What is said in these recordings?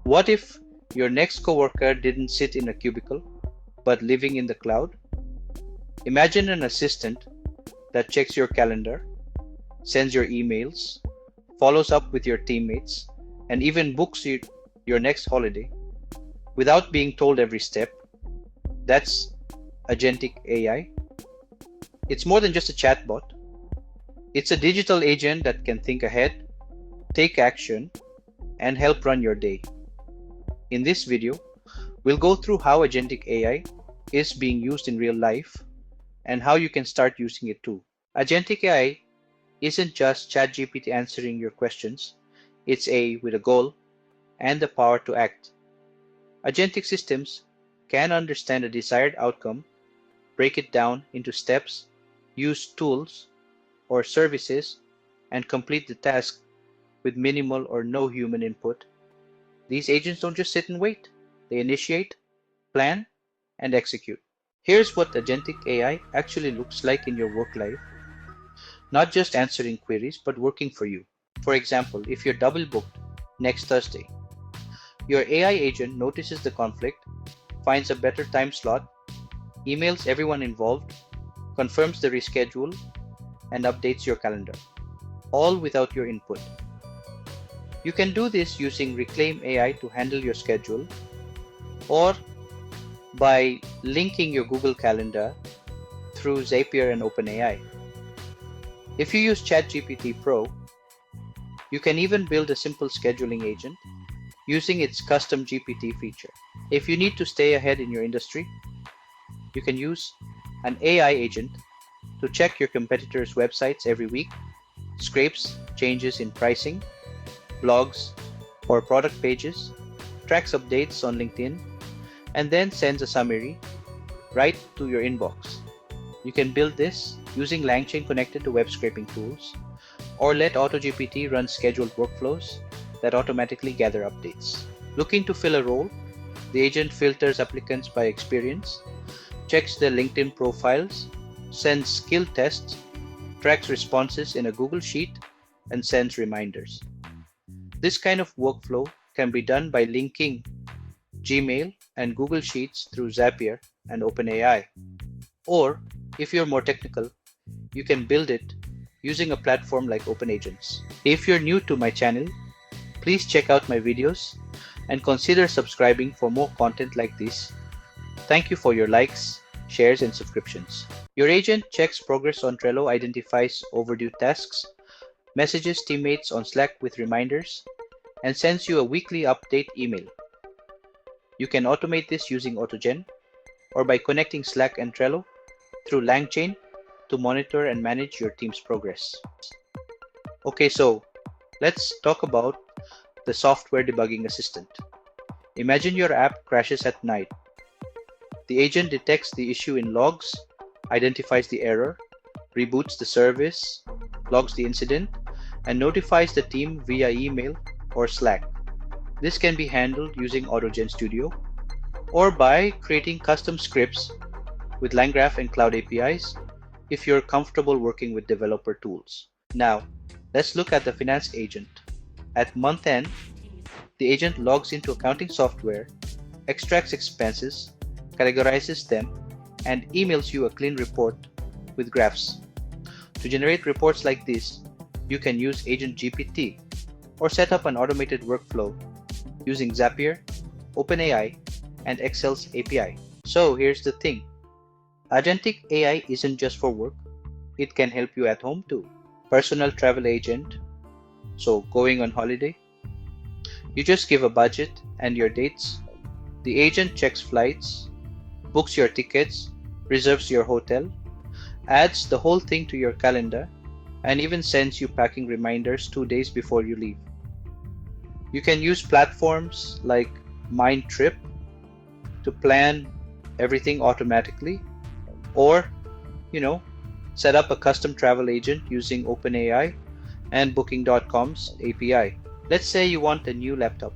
What if your next coworker didn't sit in a cubicle, but living in the cloud? Imagine an assistant that checks your calendar, sends your emails, follows up with your teammates, and even books you your next holiday without being told every step. That's Agentic AI. It's more than just a chatbot. It's a digital agent that can think ahead, take action, and help run your day. In this video, we'll go through how Agentic AI is being used in real life and how you can start using it too. Agentic AI isn't just ChatGPT answering your questions. It's AI with a goal and the power to act. Agentic systems can understand a desired outcome, break it down into steps, use tools or services, and complete the task with minimal or no human input. These agents don't just sit and wait. They initiate, plan, and execute. Here's what Agentic AI actually looks like in your work life. Not just answering queries, but working for you. For example, if you're double booked next Thursday, your AI agent notices the conflict, finds a better time slot, emails everyone involved, confirms the reschedule, and updates your calendar, all without your input. You can do this using Reclaim AI to handle your schedule, or by linking your Google Calendar through Zapier and OpenAI. If you use ChatGPT Pro, you can even build a simple scheduling agent using its Custom GPT feature. If you need to stay ahead in your industry, you can use an AI agent to check your competitors' websites every week, scrapes changes in pricing, blogs, or product pages, tracks updates on LinkedIn, and then sends a summary right to your inbox. You can build this using LangChain connected to web scraping tools, or let AutoGPT run scheduled workflows that automatically gather updates. Looking to fill a role, the agent filters applicants by experience, checks their LinkedIn profiles, sends skill tests, tracks responses in a Google Sheet, and sends reminders. This kind of workflow can be done by linking Gmail and Google Sheets through Zapier and OpenAI. Or, if you're more technical, you can build it using a platform like OpenAgents. If you're new to my channel, please check out my videos and consider subscribing for more content like this. Thank you for your likes, shares, and subscriptions. Your agent checks progress on Trello, identifies overdue tasks, messages teammates on Slack with reminders, and sends you a weekly update email. You can automate this using AutoGen or by connecting Slack and Trello through LangChain to monitor and manage your team's progress. Okay, so let's talk about the software debugging assistant. Imagine your app crashes at night. The agent detects the issue in logs, identifies the error, reboots the service, logs the incident, and notifies the team via email or Slack. This can be handled using AutoGen Studio or by creating custom scripts with LangGraph and Cloud APIs if you're comfortable working with developer tools. Now, let's look at the finance agent. At month end, the agent logs into accounting software, extracts expenses, categorizes them, and emails you a clean report with graphs. To generate reports like this, you can use AgentGPT or set up an automated workflow using Zapier, OpenAI, and Excel's API. So here's the thing. Agentic AI isn't just for work. It can help you at home too. Personal travel agent. So going on holiday, you just give a budget and your dates. The agent checks flights, books your tickets, reserves your hotel, adds the whole thing to your calendar, and even sends you packing reminders 2 days before you leave. You can use platforms like Mindtrip to plan everything automatically, or set up a custom travel agent using OpenAI and Booking.com's API. Let's say you want a new laptop.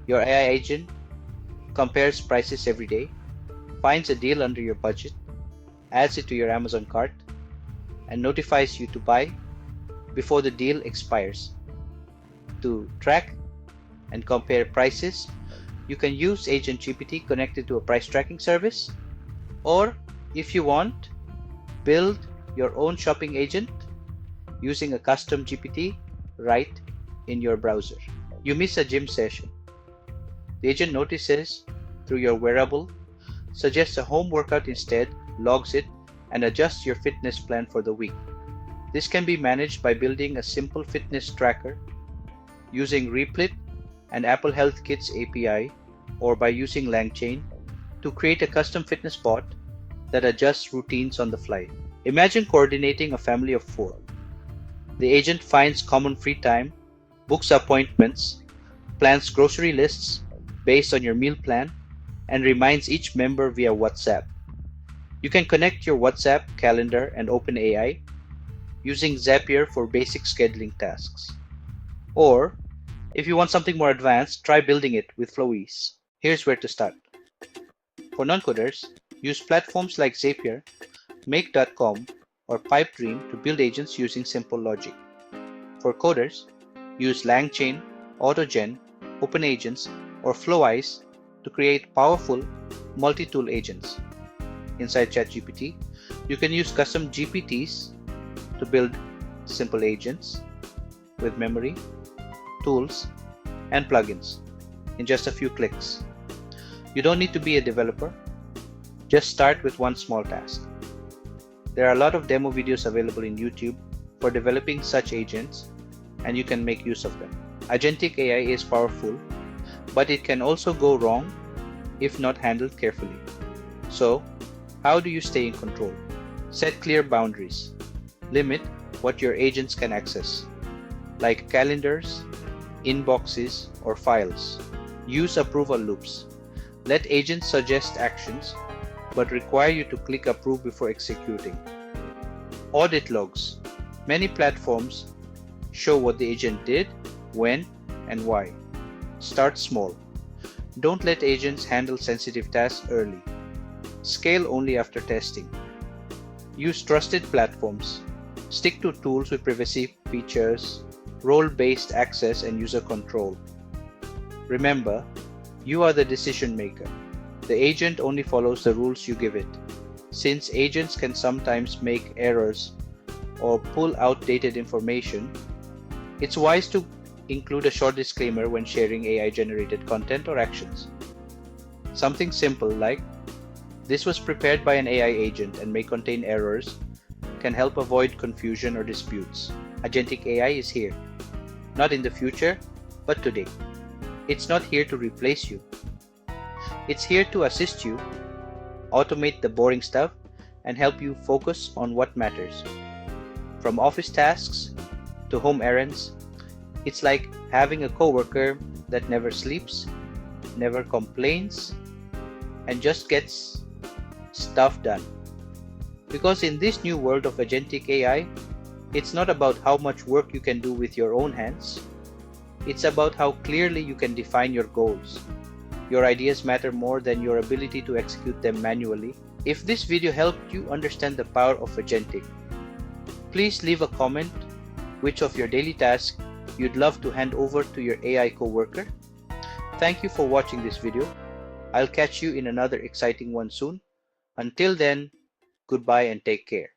Your AI agent compares prices every day, finds a deal under your budget, adds it to your Amazon cart, and notifies you to buy before the deal expires. To track and compare prices, you can use AgentGPT connected to a price tracking service, or if you want, build your own shopping agent using a custom GPT right in your browser. You miss a gym session. The agent notices through your wearable, suggests a home workout instead, logs it, and adjusts your fitness plan for the week. This can be managed by building a simple fitness tracker using Replit and Apple Health Kit's API, or by using LangChain to create a custom fitness bot that adjusts routines on the fly. Imagine coordinating a family of 4. The agent finds common free time, books appointments, plans grocery lists based on your meal plan, and reminds each member via WhatsApp. You can connect your WhatsApp, calendar, and OpenAI using Zapier for basic scheduling tasks. Or, if you want something more advanced, try building it with Flowise. Here's where to start. For non-coders, use platforms like Zapier, Make.com, or Pipedream to build agents using simple logic. For coders, use LangChain, AutoGen, OpenAgents, or Flowise to create powerful multi-tool agents. Inside ChatGPT, you can use custom GPTs to build simple agents with memory, tools, and plugins in just a few clicks. You don't need to be a developer. Just start with one small task. There are a lot of demo videos available in YouTube for developing such agents, and you can make use of them. Agentic AI is powerful, but it can also go wrong if not handled carefully. So, how do you stay in control? Set clear boundaries. Limit what your agents can access, like calendars, inboxes, or files. Use approval loops. Let agents suggest actions, but require you to click approve before executing. Audit logs. Many platforms show what the agent did, when, and why. Start small. Don't let agents handle sensitive tasks early. Scale only after testing. Use trusted platforms. Stick to tools with privacy features, role-based access, and user control. Remember, you are the decision maker. The agent only follows the rules you give it. Since agents can sometimes make errors or pull outdated information, it's wise to include a short disclaimer when sharing AI-generated content or actions. Something simple like, "This was prepared by an AI agent and may contain errors," can help avoid confusion or disputes. Agentic AI is here, not in the future, but today. It's not here to replace you. It's here to assist you, automate the boring stuff, and help you focus on what matters. From office tasks to home errands, it's like having a coworker that never sleeps, never complains, and just gets stuff done. Because in this new world of agentic AI, it's not about how much work you can do with your own hands. It's about how clearly you can define your goals. Your ideas matter more than your ability to execute them manually. If this video helped you understand the power of agentic, please leave a comment which of your daily tasks you'd love to hand over to your AI coworker. Thank you for watching this video. I'll catch you in another exciting one soon. Until then, goodbye and take care.